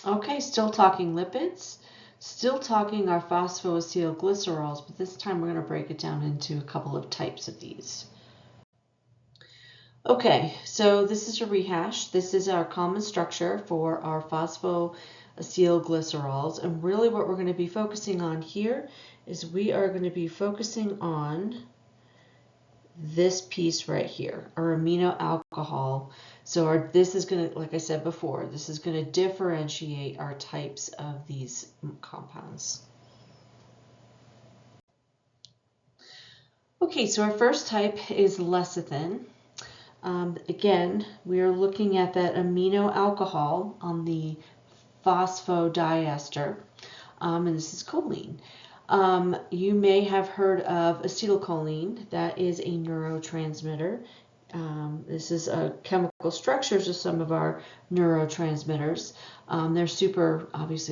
Okay, still talking lipids, still talking our phosphoacylglycerols, but this time we're going to break it down into a couple of types of these. Okay, so this is a rehash. This is our common structure for our phosphoacylglycerols, and really what we're going to be focusing on here is we are going to be focusing on this piece right here, our amino alcohol. So this is going to, like I said before, this is going to differentiate our types of these compounds. Okay, so our first type is lecithin. Again, we are looking at that amino alcohol on the phosphodiester, and this is choline. You may have heard of acetylcholine. That is a neurotransmitter. This is chemical structures of some of our neurotransmitters. Obviously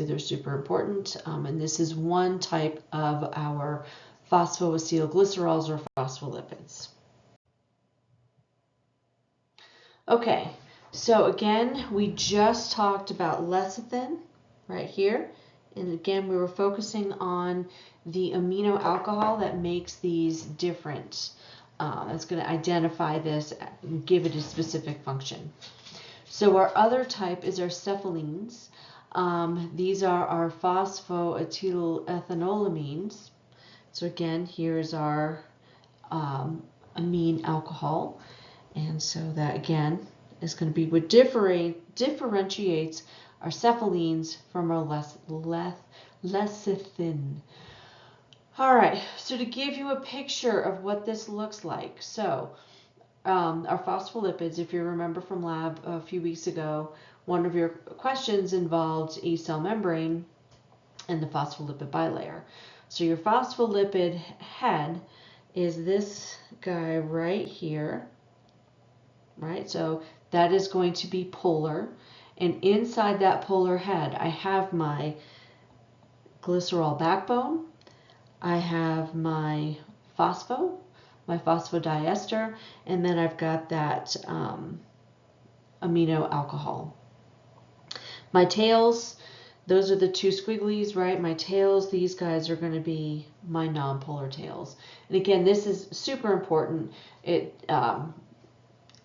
they're super important, and this is one type of our phosphoacylglycerols or phospholipids. Okay, so again, we just talked about lecithin right here. And again, we were focusing on the amino alcohol that makes these different. That's going to identify this and give it a specific function. So our other type is our cephalines. These are our phosphoacetylethanolamines. So again, here's our amine alcohol. And so that again is going to be what differentiates our cephalines from our lecithin. All right, so to give you a picture of what this looks like, so our phospholipids, if you remember from lab a few weeks ago, one of your questions involved a cell membrane and the phospholipid bilayer. So your phospholipid head is this guy right here. Right, so that is going to be polar, and inside that polar head I have my glycerol backbone, I have my phosphodiester, and then I've got that amino alcohol. My tails, those are the two squigglies, right? My tails, these guys are going to be my nonpolar tails. And again, this is super important. It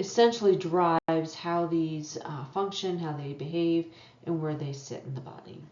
essentially drives how these function, how they behave, and where they sit in the body.